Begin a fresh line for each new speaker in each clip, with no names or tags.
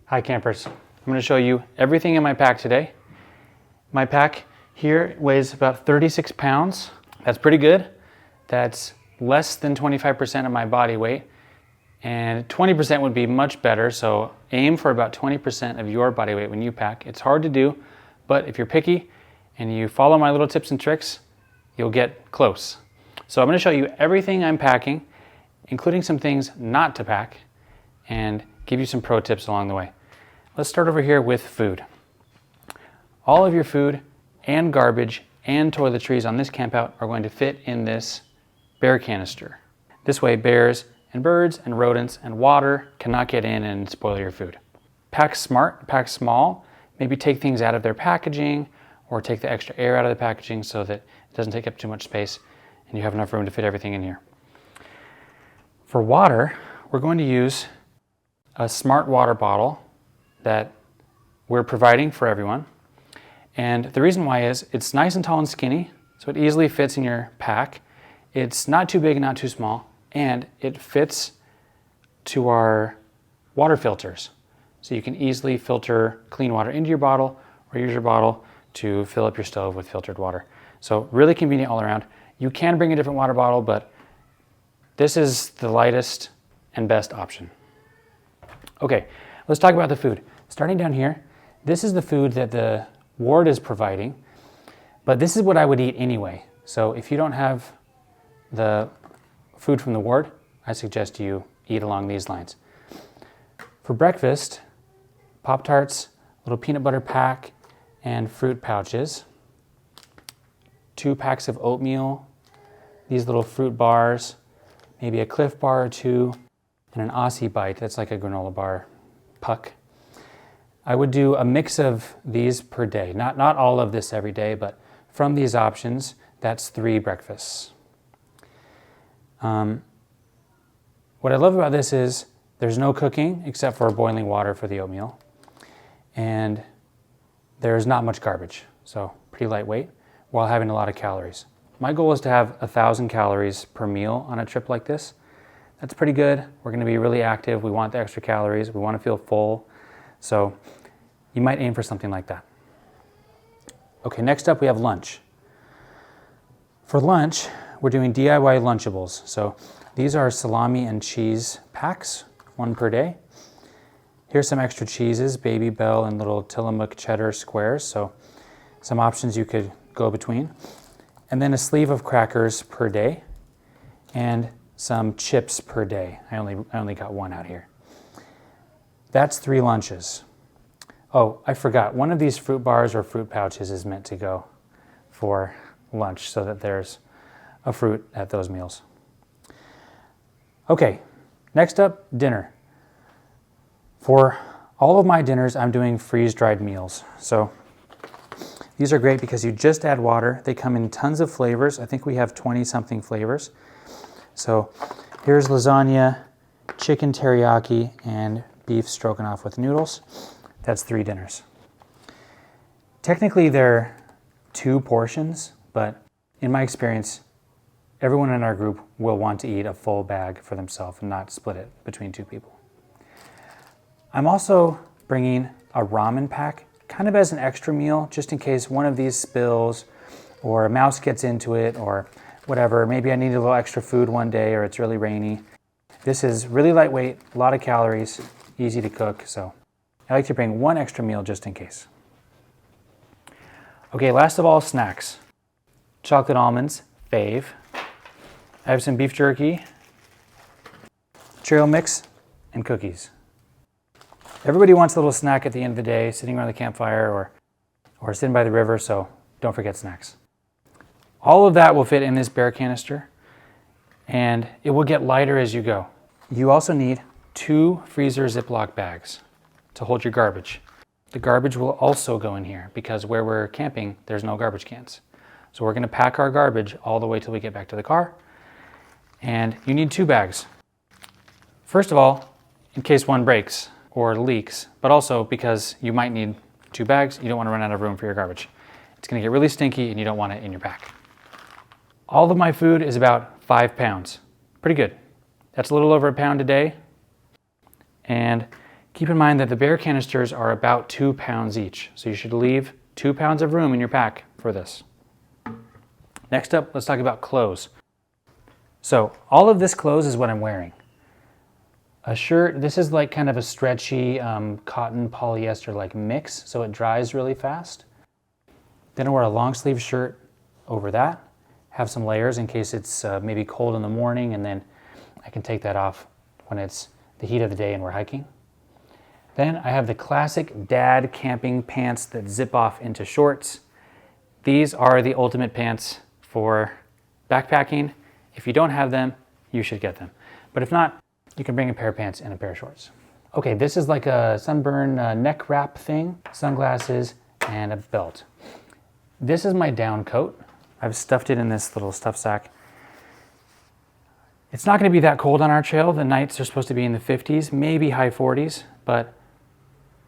Hi campers, I'm going to show you everything in my pack today. My pack here weighs about 36 pounds. That's pretty good. That's less than 25% of my body weight, and 20% would be much better, so aim for about 20% of your body weight when you pack. It's hard to do, but if you're picky and you follow my little tips and tricks, you'll get close. So I'm going to show you everything I'm packing, including some things not to pack, and give you some pro tips along the way. Let's start over here with food. All of your food and garbage and toiletries on this campout are going to fit in this bear canister. This way bears and birds and rodents and water cannot get in and spoil your food. Pack smart, pack small. Maybe take things out of their packaging or take the extra air out of the packaging so that it doesn't take up too much space and you have enough room to fit everything in here. For water, we're going to use a smart water bottle that we're providing for everyone. And the reason why is it's nice and tall and skinny, so it easily fits in your pack. It's not too big, not too small, and it fits to our water filters. So you can easily filter clean water into your bottle or use your bottle to fill up your stove with filtered water. So really convenient all around. You can bring a different water bottle, but this is the lightest and best option. Okay, let's talk about the food. Starting down here, this is the food that the ward is providing, but this is what I would eat anyway. So if you don't have the food from the ward, I suggest you eat along these lines. For breakfast, Pop-Tarts, little peanut butter pack, and fruit pouches. 2 packs of oatmeal, these little fruit bars, maybe a Cliff Bar or 2, and an Aussie Bite, that's like a granola bar puck. I would do a mix of these per day. Not all of this every day, but from these options, that's 3 breakfasts. What I love about this is there's no cooking except for boiling water for the oatmeal. And there's not much garbage, so pretty lightweight while having a lot of calories. My goal is to have 1,000 calories per meal on a trip like this. That's pretty good. We're going to be really active. We want the extra calories. We want to feel full. So you might aim for something like that. Okay, next up we have lunch. For lunch, we're doing DIY Lunchables. So these are salami and cheese packs, 1 per day. Here's some extra cheeses, Baby Bell and little Tillamook cheddar squares. So some options you could go between. And then a sleeve of crackers per day and some chips per day. I only got 1 out here. That's 3 lunches. Oh, I forgot. One of these fruit bars or fruit pouches is meant to go for lunch so that there's a fruit at those meals. Okay, next up, dinner. For all of my dinners, I'm doing freeze-dried meals. So these are great because you just add water. They come in tons of flavors. I think we have 20-something flavors. So here's lasagna, chicken teriyaki, and beef stroganoff with noodles. That's 3 dinners. Technically, they're 2 portions, but in my experience, everyone in our group will want to eat a full bag for themselves and not split it between 2 people. I'm also bringing a ramen pack, kind of as an extra meal, just in case one of these spills or a mouse gets into it or whatever. Maybe I need a little extra food one day or it's really rainy. This is really lightweight, a lot of calories, easy to cook, so I like to bring 1 extra meal just in case. Okay, last of all, snacks. Chocolate almonds, fave. I have some beef jerky, trail mix, and cookies. Everybody wants a little snack at the end of the day, sitting around the campfire or sitting by the river, so don't forget snacks. All of that will fit in this bear canister, and it will get lighter as you go. You also need 2 freezer Ziploc bags to hold your garbage. The garbage will also go in here because where we're camping, there's no garbage cans. So we're going to pack our garbage all the way till we get back to the car. And you need 2 bags. First of all, in case one breaks or leaks, but also because you might need 2 bags, you don't want to run out of room for your garbage. It's going to get really stinky and you don't want it in your pack. All of my food is about 5 pounds. Pretty good. That's a little over a pound a day. And Keep in mind that the bear canisters are about 2 pounds each, so you should leave 2 pounds of room in your pack for this. Next up, let's talk about clothes. So all of this clothes is what I'm wearing. A shirt, this is like kind of a stretchy cotton polyester like mix, so it dries really fast. Then I wear a long sleeve shirt over that, have some layers in case it's maybe cold in the morning, and then I can take that off when it's the heat of the day and we're hiking. Then I have the classic dad camping pants that zip off into shorts. These are the ultimate pants for backpacking. If you don't have them, you should get them. But if not, you can bring a pair of pants and a pair of shorts. Okay, this is like a sunburn neck wrap thing, sunglasses, and a belt. This is my down coat. I've stuffed it in this little stuff sack. It's not going to be that cold on our trail. The nights are supposed to be in the 50s, maybe high 40s, but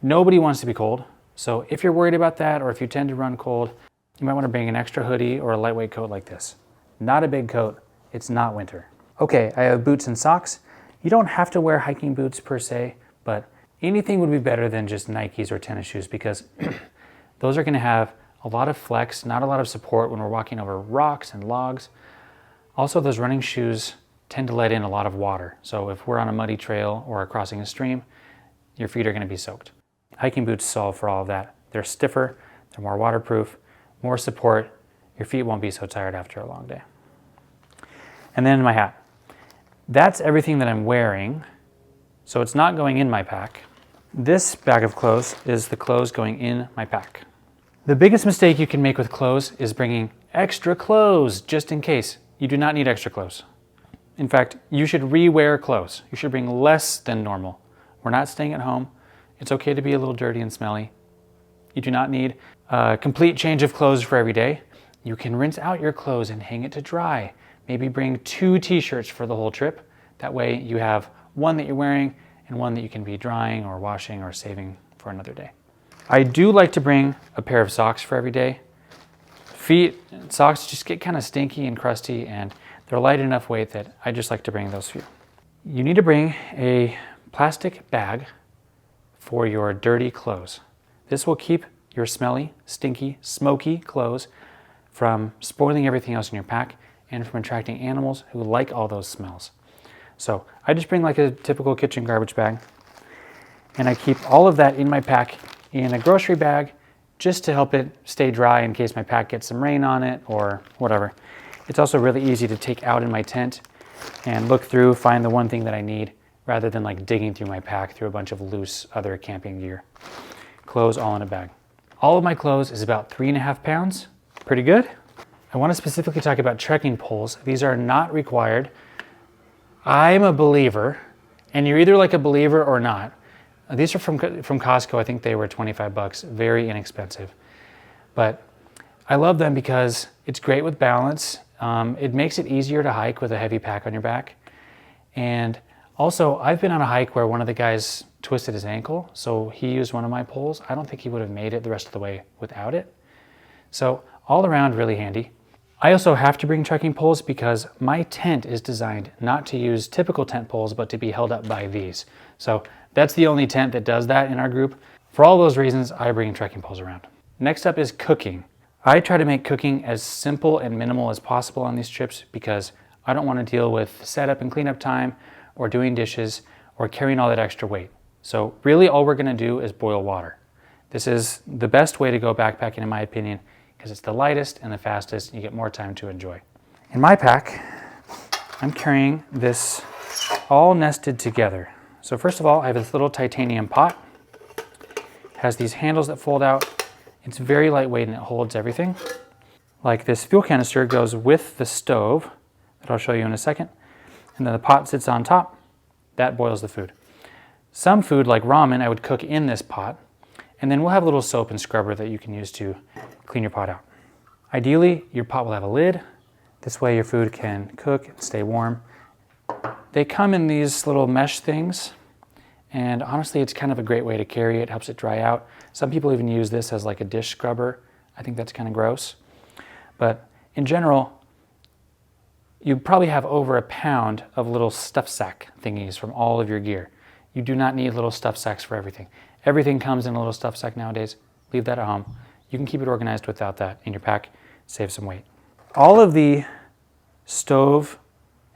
nobody wants to be cold. So if you're worried about that, or if you tend to run cold, you might want to bring an extra hoodie or a lightweight coat like this. Not a big coat. It's not winter. Okay, I have boots and socks. You don't have to wear hiking boots per se, but anything would be better than just Nikes or tennis shoes because those are going to have a lot of flex, not a lot of support when we're walking over rocks and logs. Also, those running shoes tend to let in a lot of water. So if we're on a muddy trail or crossing a stream, your feet are going to be soaked. Hiking boots solve for all of that. They're stiffer, they're more waterproof, more support. Your feet won't be so tired after a long day. And then my hat. That's everything that I'm wearing, so it's not going in my pack. This bag of clothes is the clothes going in my pack. The biggest mistake you can make with clothes is bringing extra clothes just in case. You do not need extra clothes. In fact, you should re-wear clothes. You should bring less than normal. We're not staying at home. It's okay to be a little dirty and smelly. You do not need a complete change of clothes for every day. You can rinse out your clothes and hang it to dry. Maybe bring 2 t-shirts for the whole trip. That way you have one that you're wearing and one that you can be drying or washing or saving for another day. I do like to bring a pair of socks for every day. Feet and socks just get kind of stinky and crusty, and they're light enough weight that I just like to bring those few. You need to bring a plastic bag for your dirty clothes. This will keep your smelly, stinky, smoky clothes from spoiling everything else in your pack and from attracting animals who like all those smells. So I just bring like a typical kitchen garbage bag, and I keep all of that in my pack in a grocery bag just to help it stay dry in case my pack gets some rain on it or whatever. It's also really easy to take out in my tent and look through, find the one thing that I need, rather than like digging through my pack through a bunch of loose other camping gear. Clothes all in a bag. All of my clothes is about 3.5 pounds. Pretty good. I want to specifically talk about trekking poles. These are not required. I'm a believer, and you're either like a believer or not. These are from Costco. I think they were 25 bucks, very inexpensive. But I love them because it's great with balance. It makes it easier to hike with a heavy pack on your back. And also, I've been on a hike where one of the guys twisted his ankle, so he used one of my poles. I don't think he would have made it the rest of the way without it. So all around, really handy. I also have to bring trekking poles because my tent is designed not to use typical tent poles, but to be held up by these. So that's the only tent that does that in our group. For all those reasons, I bring trekking poles around. Next up is cooking. I try to make cooking as simple and minimal as possible on these trips because I don't want to deal with setup and cleanup time or doing dishes or carrying all that extra weight. So really all we're going to do is boil water. This is the best way to go backpacking in my opinion because it's the lightest and the fastest. You get more time to enjoy. In my pack, I'm carrying this all nested together. So first of all, I have this little titanium pot. It has these handles that fold out. It's very lightweight and it holds everything. Like this fuel canister goes with the stove that I'll show you in a second. And then the pot sits on top. That boils the food. Some food like ramen I would cook in this pot. And then we'll have a little soap and scrubber that you can use to clean your pot out. Ideally, your pot will have a lid. This way your food can cook and stay warm. They come in these little mesh things. And honestly, it's kind of a great way to carry it. Helps it dry out. Some people even use this as like a dish scrubber. I think that's kind of gross. But in general, you probably have over 1 pound of little stuff sack thingies from all of your gear. You do not need little stuff sacks for everything. Everything comes in a little stuff sack nowadays. Leave that at home. You can keep it organized without that in your pack. Save some weight. All of the stove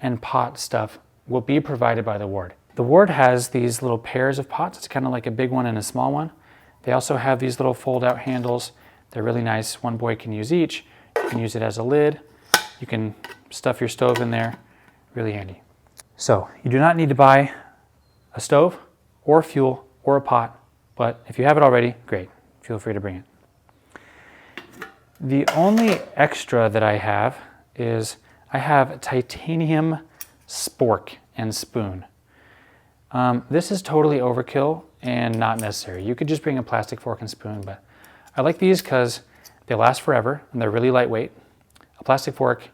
and pot stuff will be provided by the ward. The ward has these little pairs of pots. It's kind of like a big one and a small one. They also have these little fold-out handles. They're really nice. One boy can use each. You can use it as a lid. You can stuff your stove in there. Really handy. So you do not need to buy a stove or fuel or a pot, but if you have it already, great. Feel free to bring it. The only extra that I have is I have a titanium spork and spoon. This is totally overkill and not necessary. You could just bring a plastic fork and spoon, but I like these because they last forever and they're really lightweight. A plastic fork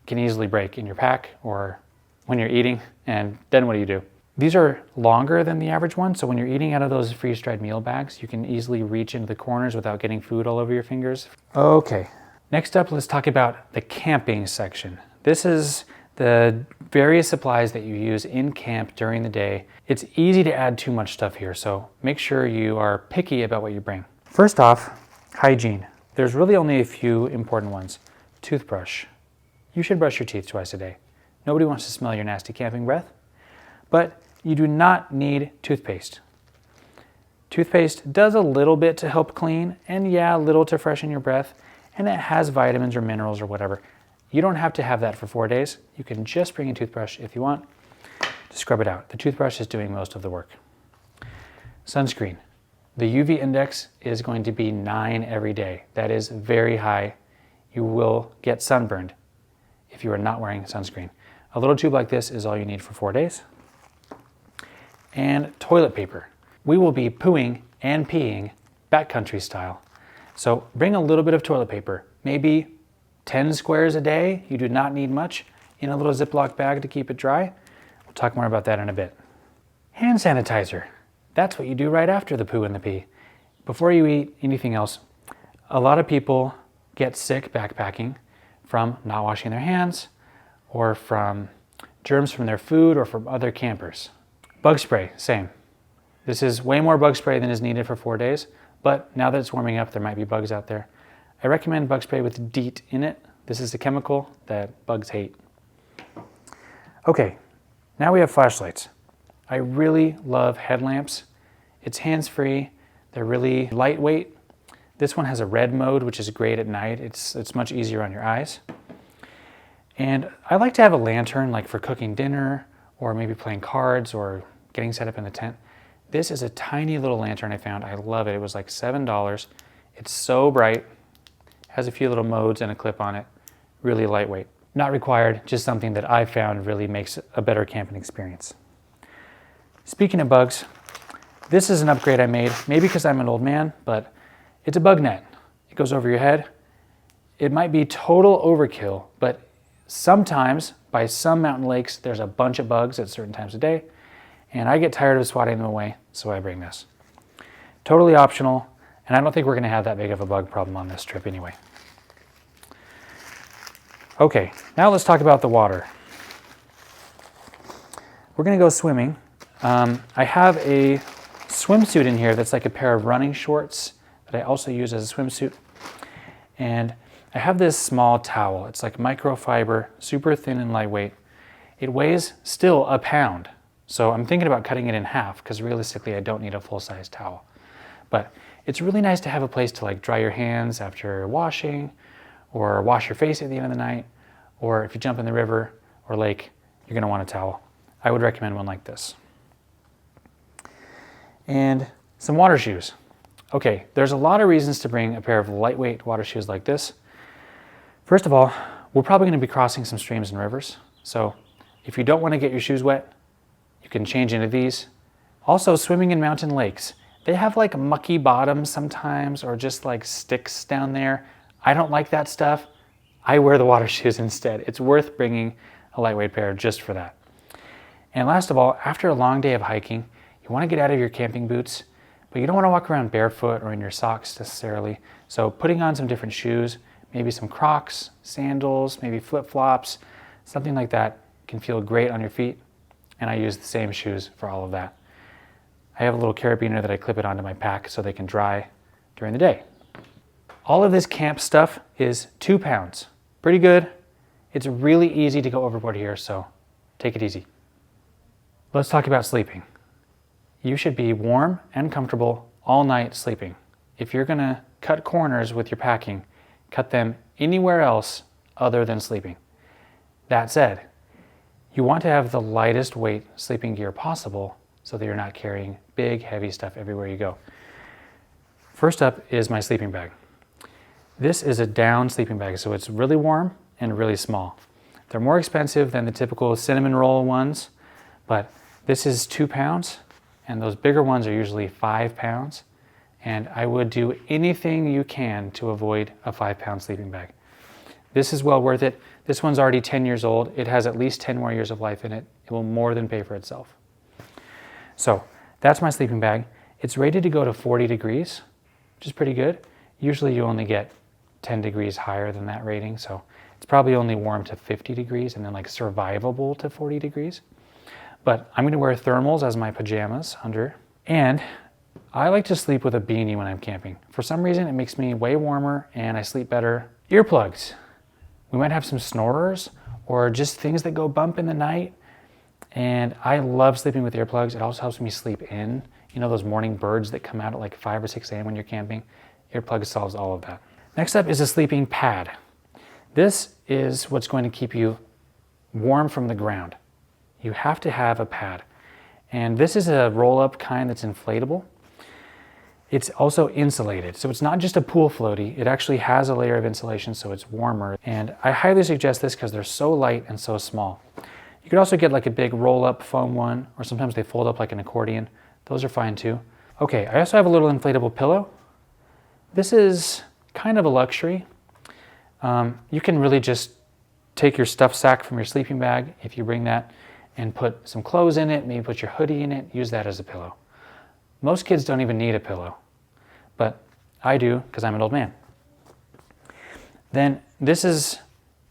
can easily break in your pack or when you're eating, and then what do? These are longer than the average one, so when you're eating out of those freeze-dried meal bags, you can easily reach into the corners without getting food all over your fingers. Okay, next up, let's talk about the camping section. This is the various supplies that you use in camp during the day. It's easy to add too much stuff here, so make sure you are picky about what you bring. First off, hygiene. There's really only a few important ones. Toothbrush. You should brush your teeth twice a day. Nobody wants to smell your nasty camping breath, but you do not need toothpaste. Toothpaste does a little bit to help clean, and yeah, a little to freshen your breath, and it has vitamins or minerals or whatever. You don't have to have that for 4 days. You can just bring a toothbrush if you want to scrub it out. The toothbrush is doing most of the work. Sunscreen. The UV index is going to be 9 every day. That is very high. You will get sunburned if you are not wearing sunscreen. A little tube like this is all you need for 4 days. And toilet paper. We will be pooing and peeing backcountry style. So bring a little bit of toilet paper, maybe 10 squares a day. You do not need much in a little Ziploc bag to keep it dry. We'll talk more about that in a bit. Hand sanitizer. That's what you do right after the poo and the pee. Before you eat anything else, a lot of people get sick backpacking from not washing their hands or from germs from their food or from other campers. Bug spray, same. This is way more bug spray than is needed for 4 days, but now that it's warming up, there might be bugs out there. I recommend bug spray with DEET in it. This is a chemical that bugs hate. Okay, now we have flashlights. I really love headlamps. It's hands-free, they're really lightweight. This one has a red mode, which is great at night. It's much easier on your eyes. And I like to have a lantern, like for cooking dinner, or maybe playing cards, or getting set up in the tent. This is a tiny little lantern I found. I love it. It was like $7. It's so bright, has a few little modes and a clip on it. Really lightweight. Not required, just something that I found really makes a better camping experience. Speaking of bugs, this is an upgrade I made, maybe because I'm an old man, but it's a bug net. It goes over your head. It might be total overkill, but sometimes by some mountain lakes, there's a bunch of bugs at certain times of day, and I get tired of swatting them away, so I bring this. Totally optional, and I don't think we're gonna have that big of a bug problem on this trip anyway. Okay, now let's talk about the water. We're gonna go swimming. I have a swimsuit in here that's like a pair of running shorts that I also use as a swimsuit. And I have this small towel. It's like microfiber, super thin and lightweight. It weighs still a pound. So I'm thinking about cutting it in half because realistically I don't need a full-size towel. But it's really nice to have a place to like dry your hands after washing, or wash your face at the end of the night, or if you jump in the river or lake, you're gonna want a towel. I would recommend one like this. And some water shoes. Okay, there's a lot of reasons to bring a pair of lightweight water shoes like this. First of all, we're probably gonna be crossing some streams and rivers. So if you don't wanna get your shoes wet, you can change into these. Also, swimming in mountain lakes. They have like mucky bottoms sometimes, or just like sticks down there. I don't like that stuff. I wear the water shoes instead. It's worth bringing a lightweight pair just for that. And last of all, after a long day of hiking, you want to get out of your camping boots, but you don't want to walk around barefoot or in your socks necessarily. So putting on some different shoes, maybe some Crocs, sandals, maybe flip-flops, something like that can feel great on your feet. and I use the same shoes for all of that. I have a little carabiner that I clip it onto my pack so they can dry during the day. All of this camp stuff is 2 pounds. Pretty good. It's really easy to go overboard here, so take it easy. Let's talk about sleeping. You should be warm and comfortable all night sleeping. If you're gonna cut corners with your packing, cut them anywhere else other than sleeping. That said, you want to have the lightest weight sleeping gear possible so that you're not carrying big, heavy stuff everywhere you go. First up is my sleeping bag. This is a down sleeping bag, so it's really warm and really small. They're more expensive than the typical cinnamon roll ones, but this is 2 pounds, and those bigger ones are usually 5 pounds. And I would do anything you can to avoid a 5-pound sleeping bag. This is well worth it. This one's already 10 years old. It has at least 10 more years of life in it. It will more than pay for itself. So that's my sleeping bag. It's rated to go to 40 degrees, which is pretty good. Usually you only get 10 degrees higher than that rating, so it's probably only warm to 50 degrees and then like survivable to 40 degrees. But I'm gonna wear thermals as my pajamas under, and I like to sleep with a beanie when I'm camping. For some reason, it makes me way warmer and I sleep better. Earplugs. We might have some snorers or just things that go bump in the night. And I love sleeping with earplugs. It also helps me sleep in. You know those morning birds that come out at like 5 or 6 a.m. when you're camping? Earplugs solves all of that. Next up is a sleeping pad. This is what's going to keep you warm from the ground. You have to have a pad. And this is a roll-up kind that's inflatable. It's also insulated, so it's not just a pool floaty. It actually has a layer of insulation, so it's warmer. And I highly suggest this because they're so light and so small. You could also get like a big roll-up foam one, or sometimes they fold up like an accordion. Those are fine too. Okay, I also have a little inflatable pillow. This is kind of a luxury. You can really just take your stuff sack from your sleeping bag, if you bring that, and put some clothes in it, maybe put your hoodie in it, use that as a pillow. Most kids don't even need a pillow, but I do because I'm an old man. Then this is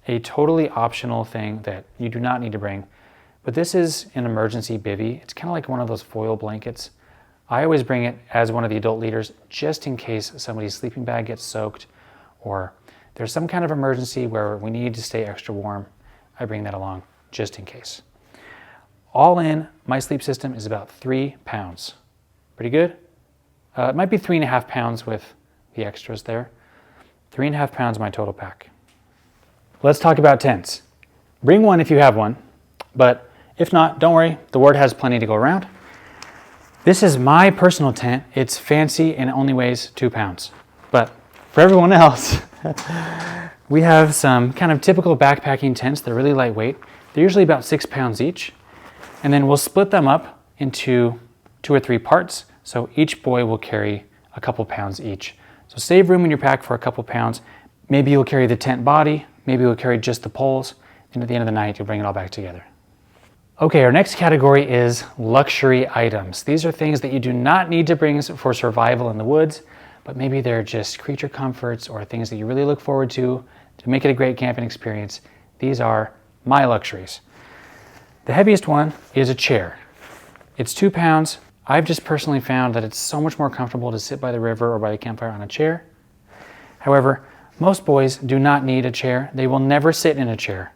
a totally optional thing that you do not need to bring, but this is an emergency bivvy. It's kind of like one of those foil blankets. I always bring it as one of the adult leaders just in case somebody's sleeping bag gets soaked or there's some kind of emergency where we need to stay extra warm. I bring that along just in case. All in, my sleep system is about 3 pounds. Pretty good? It might be 3.5 pounds with the extras there. 3.5 pounds my total pack. Let's talk about tents. Bring one if you have one, but if not, don't worry, the word has plenty to go around. This is my personal tent. It's fancy and it only weighs 2 pounds. But for everyone else, we have some kind of typical backpacking tents. They're really lightweight. They're usually about 6 pounds each. And then we'll split them up into 2 or 3 parts. So each boy will carry a couple pounds each. So save room in your pack for a couple pounds. Maybe you'll carry the tent body. Maybe you'll carry just the poles. And at the end of the night, you'll bring it all back together. Okay, our next category is luxury items. These are things that you do not need to bring for survival in the woods, but maybe they're just creature comforts or things that you really look forward to make it a great camping experience. These are my luxuries. The heaviest one is a chair. It's 2 pounds. I've just personally found that it's so much more comfortable to sit by the river or by the campfire on a chair. However, most boys do not need a chair. They will never sit in a chair.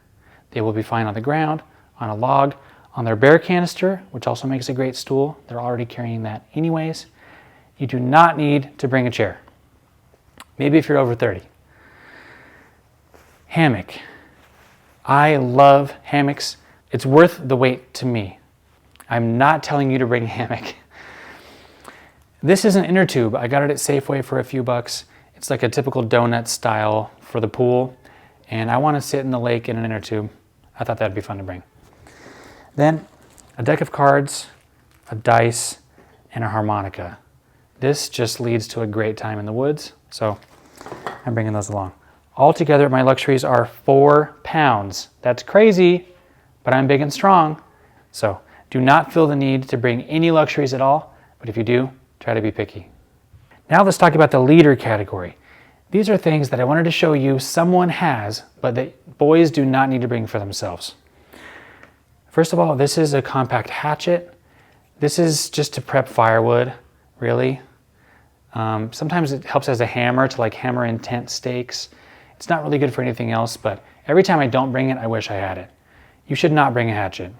They will be fine on the ground, on a log, on their bear canister, which also makes a great stool. They're already carrying that anyways. You do not need to bring a chair. Maybe if you're over 30. Hammock. I love hammocks. It's worth the wait to me. I'm not telling you to bring a hammock. This is an inner tube. I got it at Safeway for a few bucks. It's like a typical donut style for the pool. And I want to sit in the lake in an inner tube. I thought that'd be fun to bring. Then a deck of cards, a dice, and a harmonica. This just leads to a great time in the woods. So I'm bringing those along. Altogether, my luxuries are 4 pounds. That's crazy, but I'm big and strong. So do not feel the need to bring any luxuries at all, but if you do, try to be picky. Now let's talk about the leader category. These are things that I wanted to show you someone has, but that boys do not need to bring for themselves. First of all, this is a compact hatchet. This is just to prep firewood, really. Sometimes it helps as a hammer to like hammer in tent stakes. It's not really good for anything else, but every time I don't bring it, I wish I had it. You should not bring a hatchet.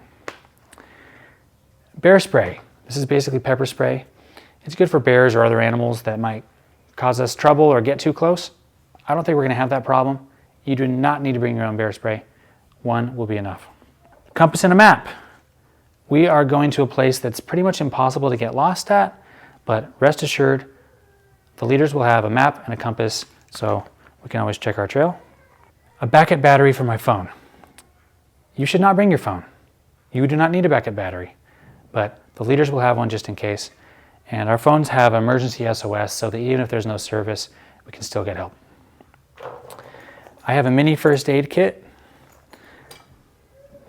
Bear spray. This is basically pepper spray. It's good for bears or other animals that might cause us trouble or get too close. I don't think we're going to have that problem. You do not need to bring your own bear spray. One will be enough. Compass and a map. We are going to a place that's pretty much impossible to get lost at, but rest assured, the leaders will have a map and a compass, so we can always check our trail. A backup battery for my phone. You should not bring your phone. You do not need a backup battery, but the leaders will have one just in case. And our phones have emergency SOS, so that even if there's no service, we can still get help. I have a mini first aid kit.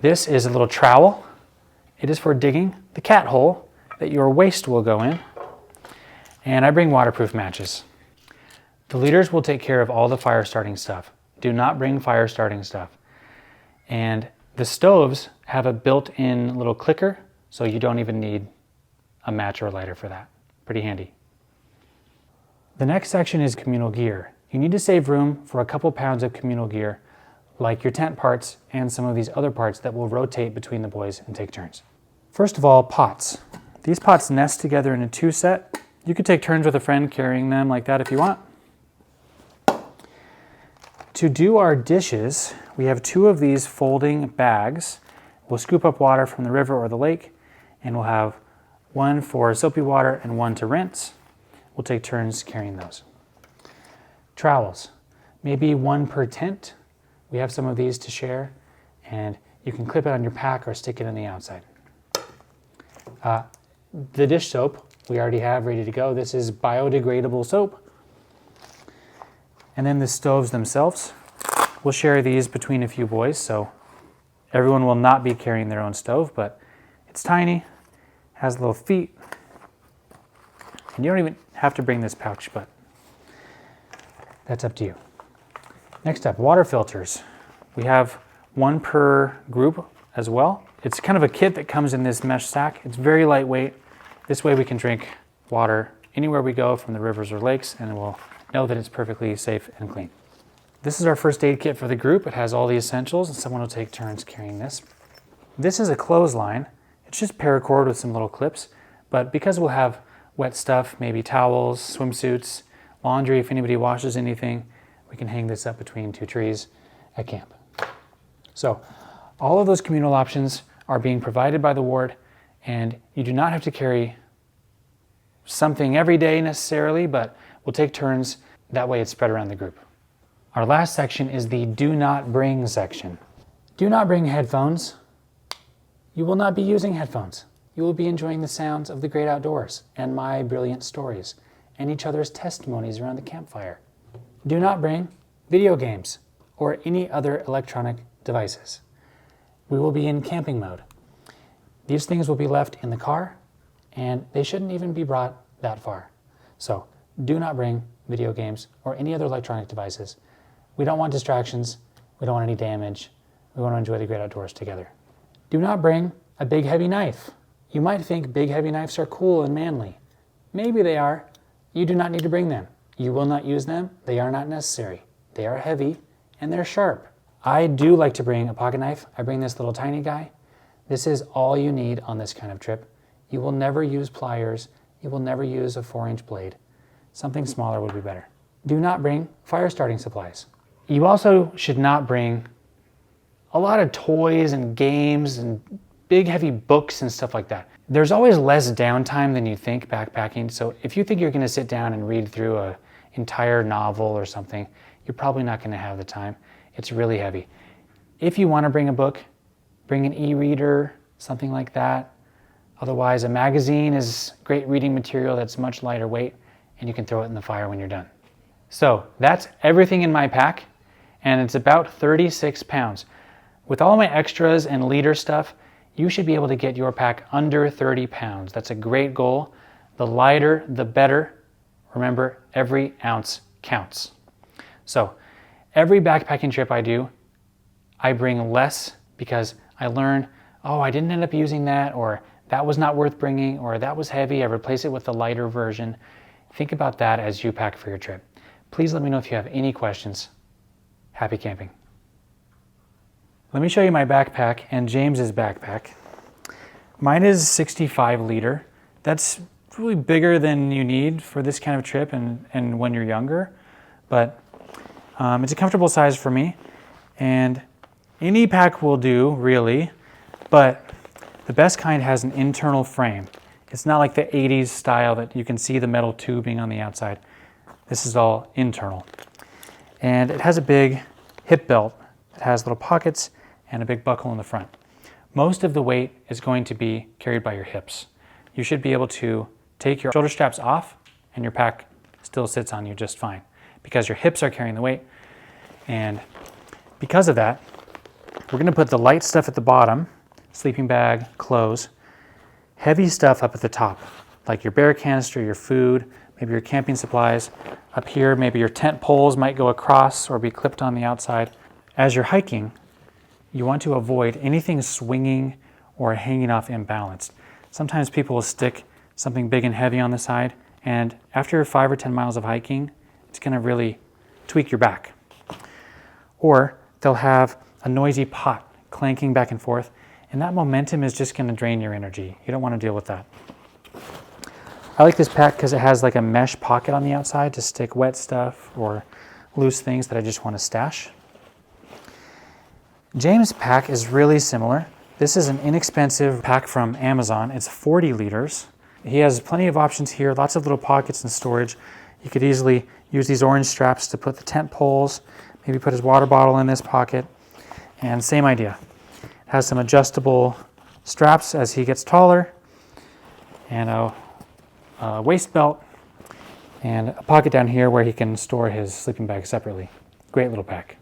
This is a little trowel. It is for digging the cat hole that your waste will go in. And I bring waterproof matches. The leaders will take care of all the fire starting stuff. Do not bring fire starting stuff. And the stoves have a built-in little clicker, so you don't even need a match or a lighter for that. Pretty handy. The next section is communal gear. You need to save room for a couple pounds of communal gear, like your tent parts and some of these other parts that will rotate between the boys and take turns. First of all, pots. These pots nest together in a 2-set. You could take turns with a friend carrying them like that if you want. To do our dishes, we have 2 of these folding bags. We'll scoop up water from the river or the lake, and we'll have one for soapy water and one to rinse. We'll take turns carrying those. Trowels, maybe 1 per tent. We have some of these to share, and you can clip it on your pack or stick it in the outside. The dish soap we already have ready to go. This is biodegradable soap. And then the stoves themselves. We'll share these between a few boys, so everyone will not be carrying their own stove, but it's tiny, has little feet, and you don't even have to bring this pouch, but that's up to you. Next up, water filters. We have 1 per group as well. It's kind of a kit that comes in this mesh sack. It's very lightweight. This way we can drink water anywhere we go from the rivers or lakes, and we'll know that it's perfectly safe and clean. This is our first aid kit for the group. It has all the essentials, and someone will take turns carrying this. This is a clothesline. It's just paracord with some little clips, but because we'll have wet stuff, maybe towels, swimsuits, laundry, if anybody washes anything, we can hang this up between 2 trees at camp. So all of those communal options are being provided by the ward, and you do not have to carry something every day necessarily, but we'll take turns. That way it's spread around the group. Our last section is the do not bring section. Do not bring headphones. You will not be using headphones. You will be enjoying the sounds of the great outdoors and my brilliant stories and each other's testimonies around the campfire. Do not bring video games or any other electronic devices. We will be in camping mode. These things will be left in the car, and they shouldn't even be brought that far. So do not bring video games or any other electronic devices. We don't want distractions. We don't want any damage. We want to enjoy the great outdoors together. Do not bring a big heavy knife. You might think big heavy knives are cool and manly. Maybe they are. You do not need to bring them. You will not use them. They are not necessary. They are heavy and they're sharp. I do like to bring a pocket knife. I bring this little tiny guy. This is all you need on this kind of trip. You will never use pliers. You will never use a 4-inch blade. Something smaller would be better. Do not bring fire starting supplies. You also should not bring a lot of toys and games and big heavy books and stuff like that. There's always less downtime than you think backpacking, so if you think you're going to sit down and read through an entire novel or something, you're probably not going to have the time. It's really heavy. If you want to bring a book, bring an e-reader, something like that. Otherwise, a magazine is great reading material that's much lighter weight, and you can throw it in the fire when you're done. So that's everything in my pack, and it's about 36 pounds. With all my extras and leader stuff, you should be able to get your pack under 30 pounds. That's a great goal. The lighter, the better. Remember, every ounce counts. So every backpacking trip I do, I bring less because I learn, oh, I didn't end up using that, or that was not worth bringing, or that was heavy, I replaced it with the lighter version. Think about that as you pack for your trip. Please let me know if you have any questions. Happy camping. Let me show you my backpack and James's backpack. Mine is 65 liter. That's really bigger than you need for this kind of trip and when you're younger, but it's a comfortable size for me, and any pack will do really, but the best kind has an internal frame. It's not like the 80s style that you can see the metal tubing on the outside. This is all internal. And it has a big hip belt. It has little pockets and a big buckle in the front. Most of the weight is going to be carried by your hips. You should be able to take your shoulder straps off and your pack still sits on you just fine because your hips are carrying the weight. And because of that, we're going to put the light stuff at the bottom, sleeping bag, clothes, heavy stuff up at the top, like your bear canister, your food, maybe your camping supplies. Up here, maybe your tent poles might go across or be clipped on the outside. As you're hiking, you want to avoid anything swinging or hanging off imbalanced. Sometimes people will stick something big and heavy on the side, and after 5 or 10 miles of hiking, it's going to really tweak your back. Or they'll have a noisy pot clanking back and forth, and that momentum is just going to drain your energy. You don't want to deal with that. I like this pack because it has like a mesh pocket on the outside to stick wet stuff or loose things that I just want to stash. James' pack is really similar. This is an inexpensive pack from Amazon. It's 40 liters. He has plenty of options here, lots of little pockets and storage. You could easily use these orange straps to put the tent poles, maybe put his water bottle in this pocket, and same idea. It has some adjustable straps as he gets taller, and a waist belt, and a pocket down here where he can store his sleeping bag separately. Great little pack.